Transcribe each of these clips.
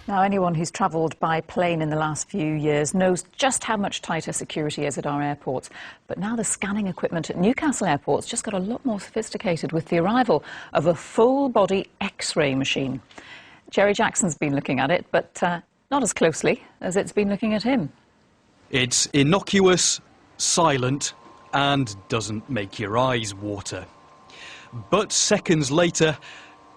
Now, anyone who's travelled by plane in the last few years knows just how much tighter security is at our airports. But now the scanning equipment at Newcastle airports just got a lot more sophisticated with the arrival of a full-body X-ray machine. Jerry Jackson's been looking at it, but not as closely as it's been looking at him. It's innocuous, silent, and doesn't make your eyes water. But seconds later,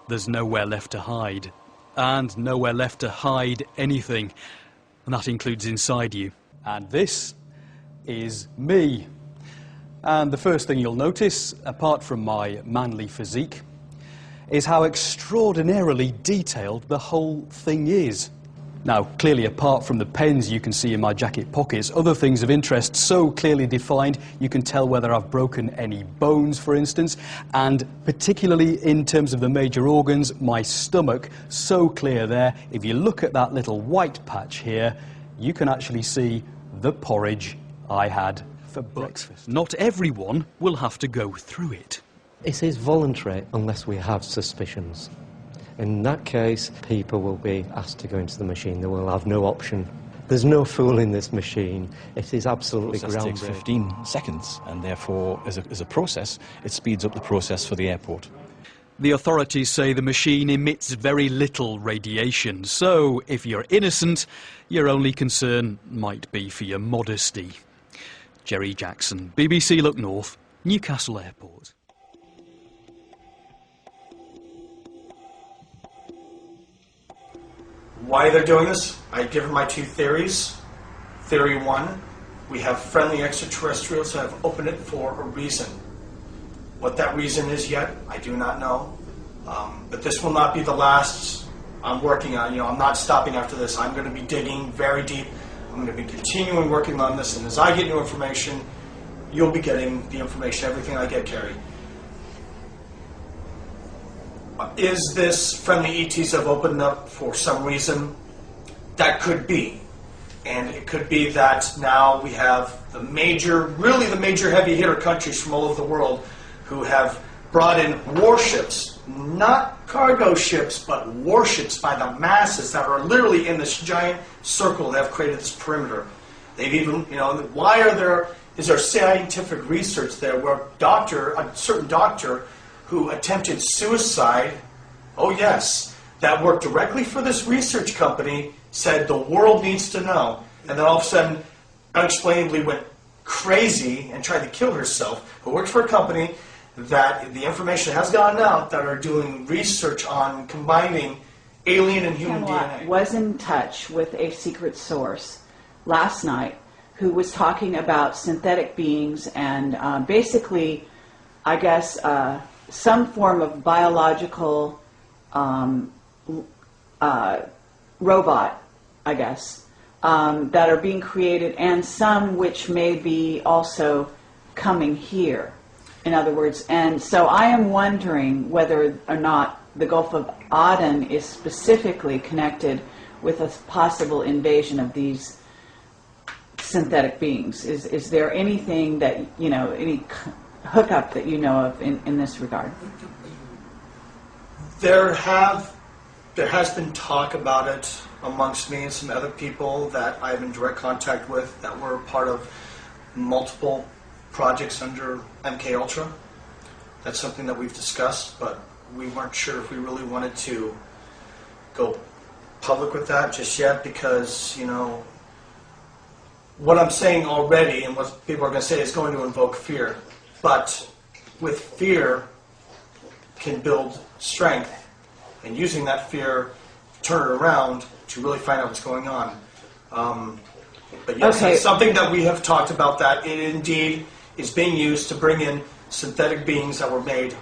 there's nowhere left to hide. And nowhere left to hide anything. And that includes inside you. And this is me. And the first thing you'll notice, apart from my manly physique, is how extraordinarily detailed the whole thing is. Now, clearly, apart from the pens you can see in my jacket pockets, other things of interest so clearly defined you can tell whether I've broken any bones, for instance, and particularly in terms of the major organs, my stomach, so clear there. If you look at that little white patch here, you can actually see the porridge I had for breakfast. Not everyone will have to go through it. It is voluntary unless we have suspicions. In that case, people will be asked to go into the machine. They will have no option. There's no fooling this machine. It is absolutely groundbreaking. It takes 15 seconds, and therefore, as a process, it speeds up the process for the airport. The authorities say the machine emits very little radiation, so if you're innocent, your only concern might be for your modesty. Jerry Jackson, BBC Look North, Newcastle Airport. Why they're doing this, I give my two theories. Theory one, we have friendly extraterrestrials that have opened it for a reason. What that reason is yet, I do not know. But this will not be the last I'm working on. I'm not stopping after this. I'm going to be digging very deep. I'm going to be continuing working on this, and as I get new information, you'll be getting the information, everything I get, Carrie. Is this friendly ETs have opened up for some reason? That could be. And it could be that now we have the major heavy hitter countries from all over the world who have brought in warships, not cargo ships, but warships by the masses that are literally in this giant circle that have created this perimeter. They've even, is there scientific research there where a certain doctor who attempted suicide, oh yes, that worked directly for this research company, said the world needs to know, and then all of a sudden, unexplainably went crazy and tried to kill herself, who worked for a company that the information has gotten out that are doing research on combining alien and human Camelot DNA. Was in touch with a secret source last night who was talking about synthetic beings and basically, I guess, some form of biological robot, I guess, that are being created, and some which may be also coming here. In other words, and so I am wondering whether or not the Gulf of Aden is specifically connected with a possible invasion of these synthetic beings. Is there anything that, any hookup that you know of in this regard? There has been talk about it amongst me and some other people that I'm in direct contact with that were part of multiple projects under MK Ultra. That's something that we've discussed, but we weren't sure if we really wanted to go public with that just yet because, what I'm saying already and what people are going to say is going to invoke fear. But with fear can build strength, and using that fear, turn it around to really find out what's going on. But yes, okay. It's something that we have talked about, that it indeed is being used to bring in synthetic beings that were made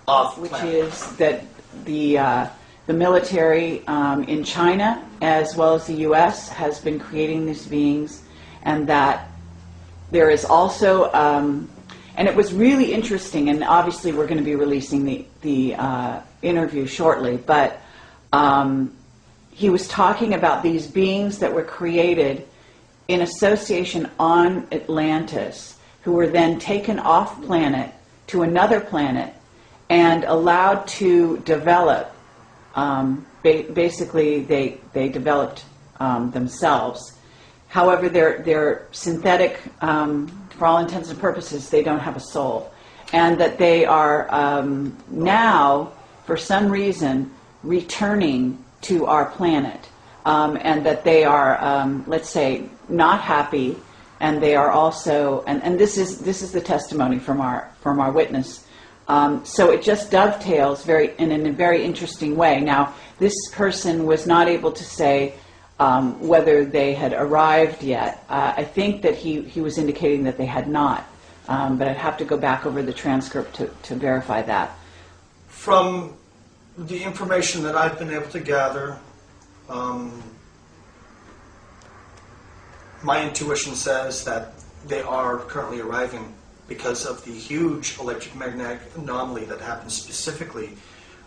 off Which planet. is that the military in China as well as the U.S. has been creating these beings, and that there is also, and it was really interesting, and obviously we're going to be releasing the interview shortly, but he was talking about these beings that were created in association on Atlantis, who were then taken off planet to another planet and allowed to develop basically they developed themselves. However, they're synthetic. For all intents and purposes, they don't have a soul, and that they are now, for some reason, returning to our planet, and that they are, let's say, not happy, and they are also, and this is the testimony from our witness. So it just dovetails in a very interesting way. Now, this person was not able to say whether they had arrived yet. I think that he was indicating that they had not, but I'd have to go back over the transcript to verify that. From the information that I've been able to gather, my intuition says that they are currently arriving because of the huge electromagnetic anomaly that happened specifically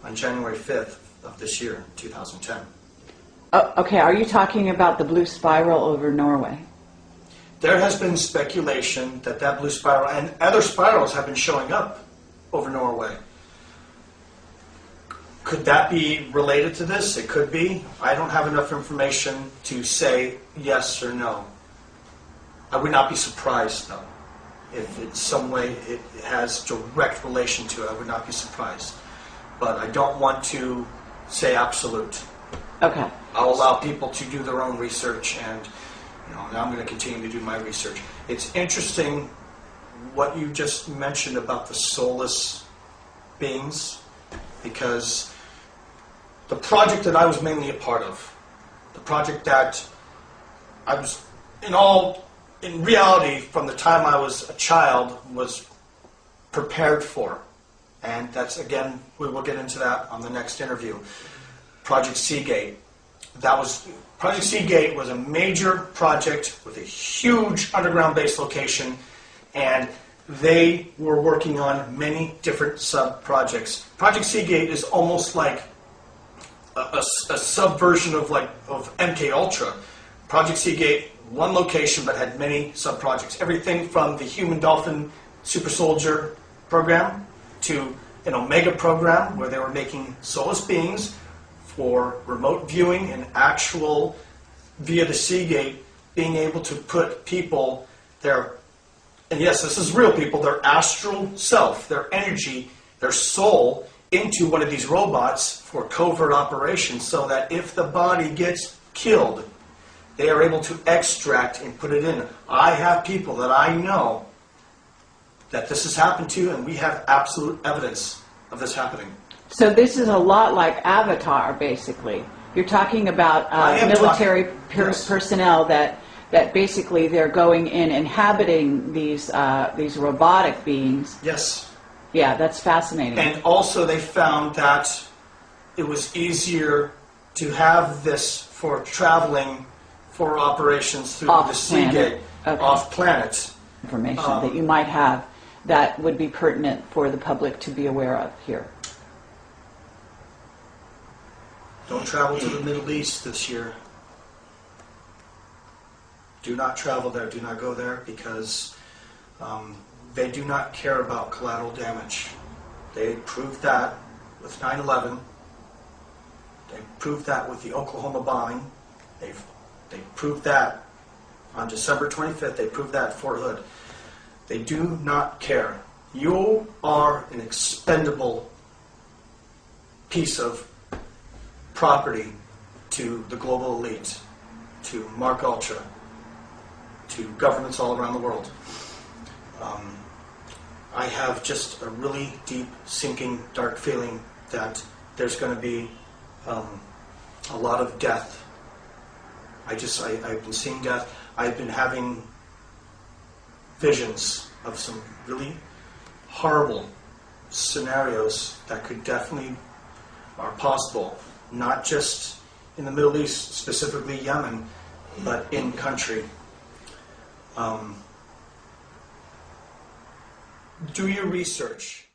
on January 5th of this year, 2010. Oh, okay, are you talking about the blue spiral over Norway? There has been speculation that that blue spiral and other spirals have been showing up over Norway. Could that be related to this? It could be. I don't have enough information to say yes or no. I would not be surprised, though. If in some way it has direct relation to it, I would not be surprised. But I don't want to say absolute. Okay. I'll allow people to do their own research, and now I'm going to continue to do my research. It's interesting what you just mentioned about the soulless beings, because the project that I was mainly a part of, the project that I was in reality, from the time I was a child, was prepared for. And that's, again, we will get into that on the next interview. Project Seagate. Project Seagate was a major project with a huge underground base location, and they were working on many different sub-projects. Project Seagate is almost like a subversion of MK Ultra. Project Seagate, one location, but had many sub-projects. Everything from the Human Dolphin Super Soldier program to an Omega program where they were making soulless beings for remote viewing and actual, via the Seagate, being able to put people, and yes, this is real people, their astral self, their energy, their soul, into one of these robots for covert operations, so that if the body gets killed, they are able to extract and put it in. I have people that I know that this has happened to, and we have absolute evidence of this happening. So this is a lot like Avatar, basically. You're talking about military personnel that basically they're going in, inhabiting these robotic beings. Yes. Yeah, that's fascinating. And also they found that it was easier to have this for traveling for operations through the Seagate, off-planet. Information that you might have that would be pertinent for the public to be aware of here. Don't travel to the Middle East this year. Do not travel there. Do not go there, because they do not care about collateral damage. They proved that with 9/11. They proved that with the Oklahoma bombing. They proved that on December 25th. They proved that at Fort Hood. They do not care. You are an expendable piece of property to the global elite, to Mark Ultra, to governments all around the world. I have just a really deep, sinking, dark feeling that there's going to be a lot of death. I've been seeing death. I've been having visions of some really horrible scenarios that could definitely are possible, not just in the Middle East, specifically Yemen, but in country. Do your research.